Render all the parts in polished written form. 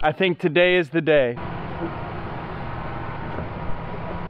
I think today is the day.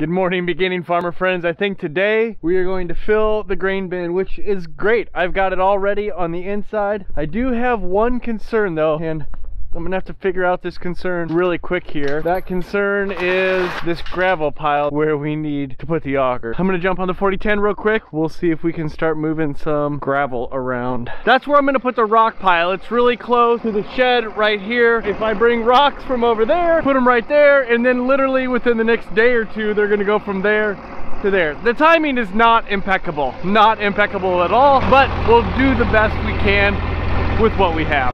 Good morning, beginning farmer friends. I think today we are going to fill the grain bin, which is great. I've got it all ready on the inside. I do have one concern though, and I'm gonna have to figure out this concern really quick here. That concern is this gravel pile where we need to put the auger. I'm gonna jump on the 4010 real quick. We'll see if we can start moving some gravel around. That's where I'm gonna put the rock pile. It's really close to the shed right here. If I bring rocks from over there, put them right there, and then literally within the next day or two, they're gonna go from there to there. The timing is not impeccable at all, but we'll do the best we can with what we have.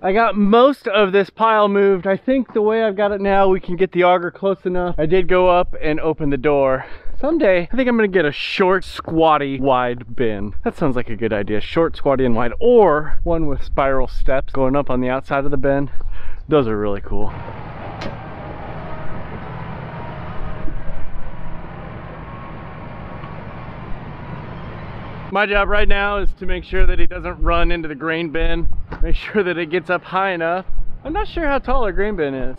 I got most of this pile moved. I think the way I've got it now, we can get the auger close enough. I did go up and open the door. Someday, I think I'm gonna get a short, squatty, wide bin. That sounds like a good idea. Short, squatty, and wide. Or one with spiral steps going up on the outside of the bin. Those are really cool. My job right now is to make sure that he doesn't run into the grain bin. Make sure that it gets up high enough. I'm not sure how tall our grain bin is.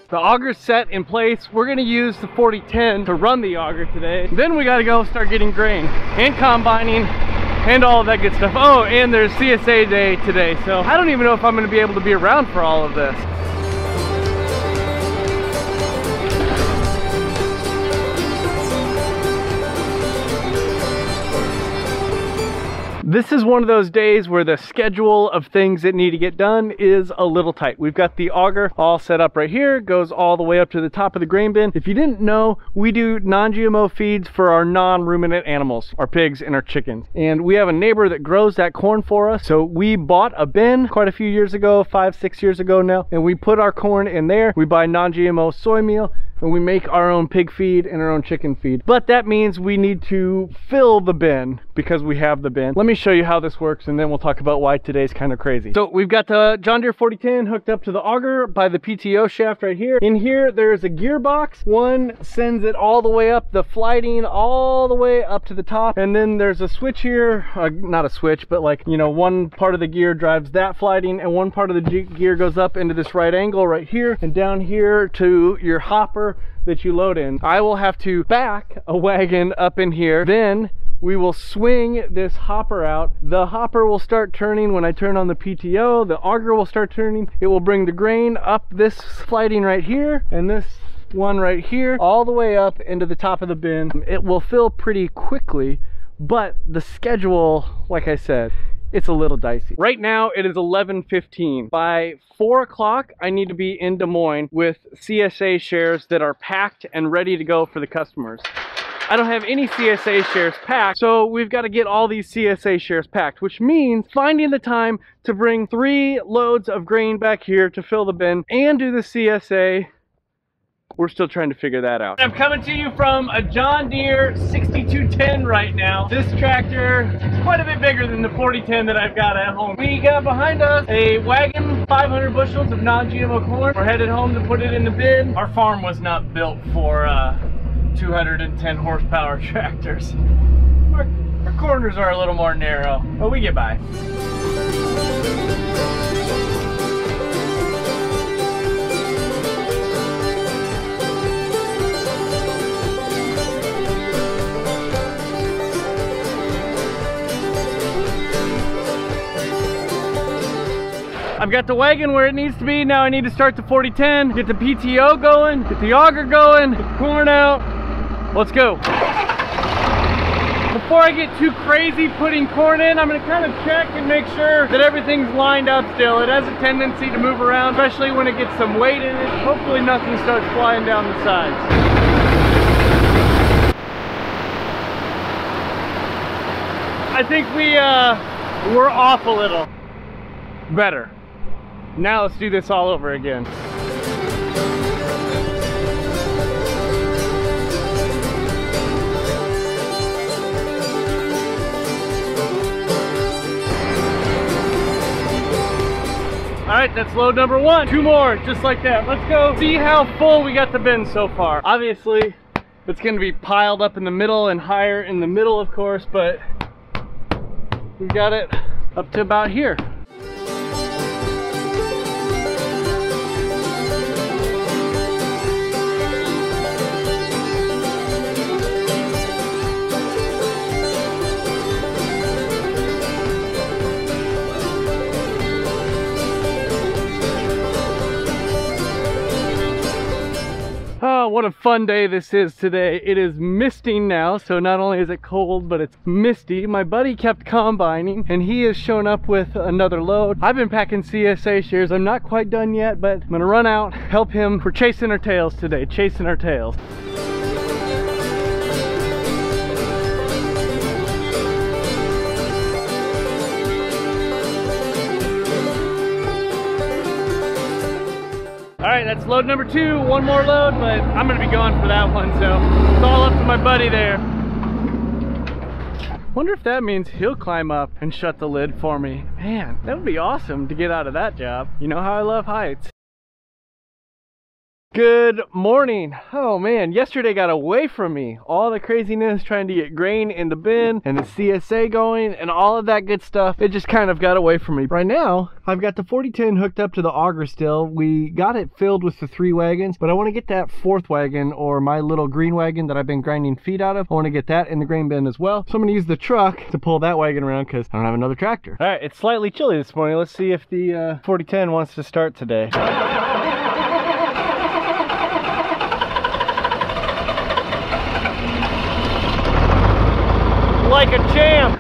The auger's set in place. We're gonna use the 4010 to run the auger today. Then we gotta go start getting grain and combining and all of that good stuff. Oh, and there's CSA day today, so I don't even know if I'm gonna be able to be around for all of this. This is one of those days where the schedule of things that need to get done is a little tight. We've got the auger all set up right here, goes all the way up to the top of the grain bin. If you didn't know, we do non-GMO feeds for our non-ruminant animals, our pigs and our chickens. And we have a neighbor that grows that corn for us. So we bought a bin quite a few years ago, 5-6 years ago now, and we put our corn in there. We buy non-GMO soy meal, and we make our own pig feed and our own chicken feed. But that means we need to fill the bin because we have the bin. Let me show you how this works, and then we'll talk about why today's kind of crazy. So we've got the John Deere 4010 hooked up to the auger by the PTO shaft right here. In here, there's a gearbox. One sends it all the way up, the flighting all the way up to the top. And then there's a switch here, not a switch, but like, you know, one part of the gear drives that flighting, and one part of the gear goes up into this right angle right here, and down here to your hopper that you load in. I will have to back a wagon up in here, then we will swing this hopper out. The hopper will start turning when I turn on the PTO. The auger will start turning. It will bring the grain up this flighting right here and this one right here all the way up into the top of the bin. It will fill pretty quickly, but the schedule, like I said, it's a little dicey. Right now it is 11:15. By 4 o'clock I need to be in Des Moines with CSA shares that are packed and ready to go for the customers. I don't have any CSA shares packed, so we've got to get all these CSA shares packed, which means finding the time to bring 3 loads of grain back here to fill the bin and do the CSA. We're still trying to figure that out. I'm coming to you from a John Deere 6210 right now. This tractor is quite a bit bigger than the 4010 that I've got at home. We got behind us a wagon, 500 bushels of non-GMO corn. We're headed home to put it in the bin. Our farm was not built for 210 horsepower tractors. Our corners are a little more narrow, but we get by. I've got the wagon where it needs to be. Now I need to start the 4010, get the PTO going, get the auger going, get the corn out. Let's go. Before I get too crazy putting corn in, I'm gonna kind of check and make sure that everything's lined up still. It has a tendency to move around, especially when it gets some weight in it. Hopefully nothing starts flying down the sides. I think we're off a little. Better. Now let's do this all over again. All right, that's load number one. 2 more, just like that. Let's go see how full we got the bin so far. Obviously, it's gonna be piled up in the middle and higher in the middle, of course, but we got it up to about here. Oh, what a fun day this is today. It is misting now, so not only is it cold, but it's misty. My buddy kept combining, and he has shown up with another load. I've been packing CSA shears. I'm not quite done yet, but I'm gonna run out, help him. We're chasing our tails today, chasing our tails. All right, that's load number 2, 1 more load, but I'm gonna be going for that one, so it's all up to my buddy there. Wonder if that means he'll climb up and shut the lid for me. Man, that would be awesome to get out of that job. You know how I love heights. Good morning. Oh man, yesterday got away from me. All the craziness trying to get grain in the bin and the CSA going and all of that good stuff, it just kind of got away from me. Right now, I've got the 4010 hooked up to the auger still. We got it filled with the 3 wagons, but I want to get that 4th wagon, or my little green wagon that I've been grinding feed out of. I want to get that in the grain bin as well. So I'm going to use the truck to pull that wagon around because I don't have another tractor. All right, it's slightly chilly this morning. Let's see if the 4010 wants to start today. Like a champ.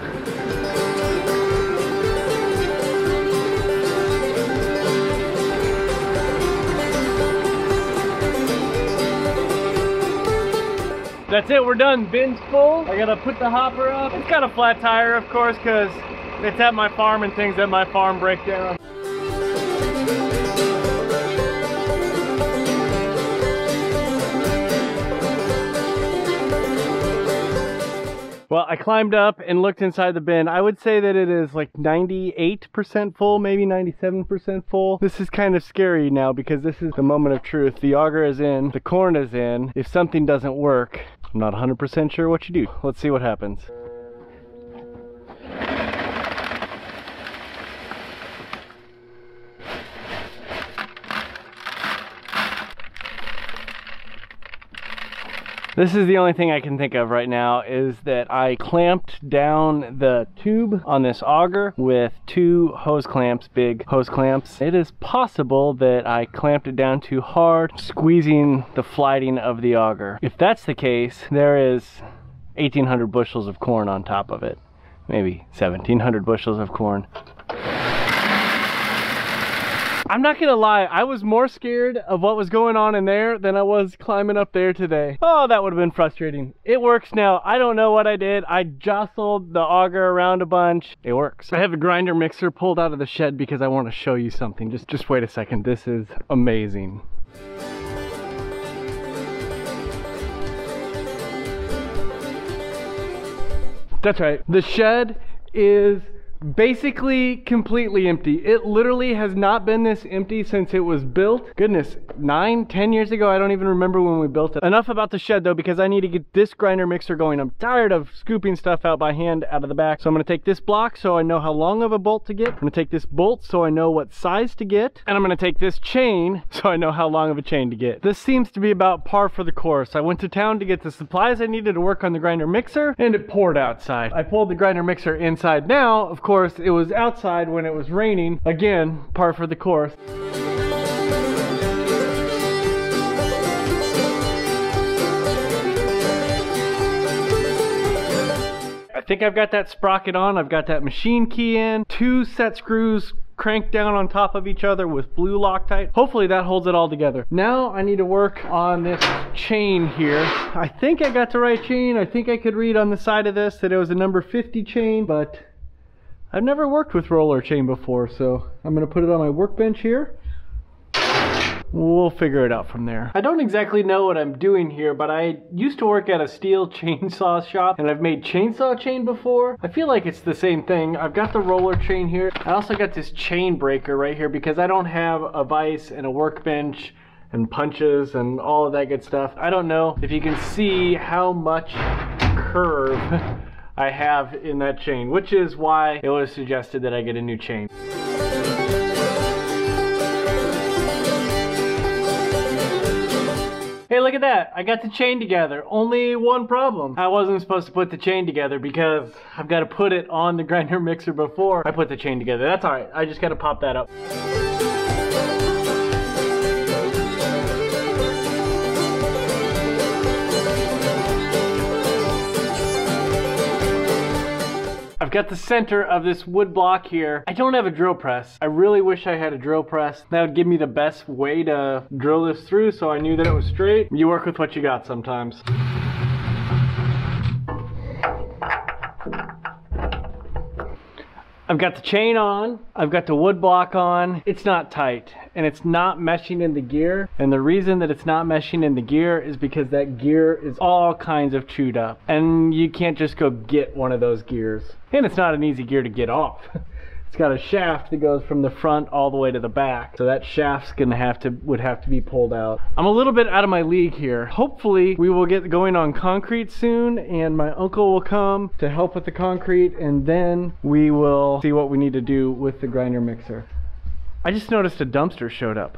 That's it, we're done. Bin's full. I gotta put the hopper up. It's got a flat tire, of course, because it's at my farm and things at my farm break down. Well, I climbed up and looked inside the bin. I would say that it is like 98% full, maybe 97% full. This is kind of scary now because this is the moment of truth. The auger is in, the corn is in. If something doesn't work, I'm not 100% sure what you do. Let's see what happens. This is the only thing I can think of right now, is that I clamped down the tube on this auger with 2 hose clamps, big hose clamps. It is possible that I clamped it down too hard, squeezing the flighting of the auger. If that's the case, there is 1,800 bushels of corn on top of it. Maybe 1,700 bushels of corn. I'm not gonna lie, I was more scared of what was going on in there than I was climbing up there today. Oh, that would have been frustrating. It works now. I don't know what I did. I jostled the auger around a bunch. It works. I have a grinder mixer pulled out of the shed because I want to show you something. Just wait a second. This is amazing. That's right. The shed is basically completely empty. It literally has not been this empty since it was built. Goodness, 9-10 years ago. I don't even remember when we built it. Enough about the shed though, because I need to get this grinder mixer going. I'm tired of scooping stuff out by hand out of the back. So I'm going to take this block so I know how long of a bolt to get. I'm going to take this bolt so I know what size to get. And I'm going to take this chain so I know how long of a chain to get. This seems to be about par for the course. I went to town to get the supplies I needed to work on the grinder mixer, and it poured outside. I pulled the grinder mixer inside now. Of course, it was outside when it was raining. Again, par for the course. I think I've got that sprocket on. I've got that machine key in. 2 set screws cranked down on top of each other with blue Loctite. Hopefully that holds it all together. Now I need to work on this chain here. I think I got the right chain. I think I could read on the side of this that it was a number 50 chain, but I've never worked with roller chain before, so I'm gonna put it on my workbench here. We'll figure it out from there. I don't exactly know what I'm doing here, but I used to work at a steel chainsaw shop, and I've made chainsaw chain before. I feel like it's the same thing. I've got the roller chain here. I also got this chain breaker right here because I don't have a vise and a workbench and punches and all of that good stuff. I don't know if you can see how much curve I have in that chain, which is why it was suggested that I get a new chain. Hey, look at that. I got the chain together. Only one problem. I wasn't supposed to put the chain together because I've got to put it on the grinder mixer before I put the chain together. That's all right. I just got to pop that up. I've got the center of this wood block here. I don't have a drill press. I really wish I had a drill press. That would give me the best way to drill this through so I knew that it was straight. You work with what you got sometimes. I've got the chain on, I've got the wood block on. It's not tight and it's not meshing in the gear. And the reason that it's not meshing in the gear is because that gear is all kinds of chewed up and you can't just go get one of those gears. And it's not an easy gear to get off. It's got a shaft that goes from the front all the way to the back. So that shaft's would have to be pulled out. I'm a little bit out of my league here. Hopefully we will get going on concrete soon and my uncle will come to help with the concrete and then we will see what we need to do with the grinder mixer. I just noticed a dumpster showed up.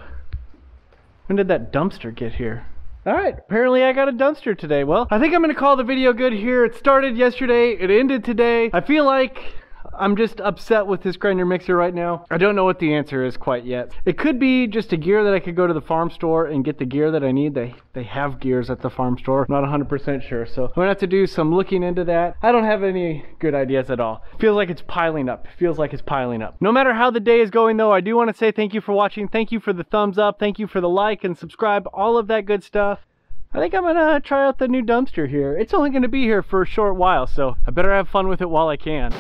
When did that dumpster get here? All right, apparently I got a dumpster today. Well, I think I'm gonna call the video good here. It started yesterday, it ended today. I feel like I'm just upset with this grinder mixer right now. I don't know what the answer is quite yet. It could be just a gear that I could go to the farm store and get the gear that I need. They have gears at the farm store. I'm not 100% sure, so I'm gonna have to do some looking into that. I don't have any good ideas at all. Feels like it's piling up. Feels like it's piling up. No matter how the day is going though, I do want to say thank you for watching. Thank you for the thumbs up. Thank you for the like and subscribe, all of that good stuff. I think I'm gonna try out the new dumpster here. It's only gonna be here for a short while, so I better have fun with it while I can.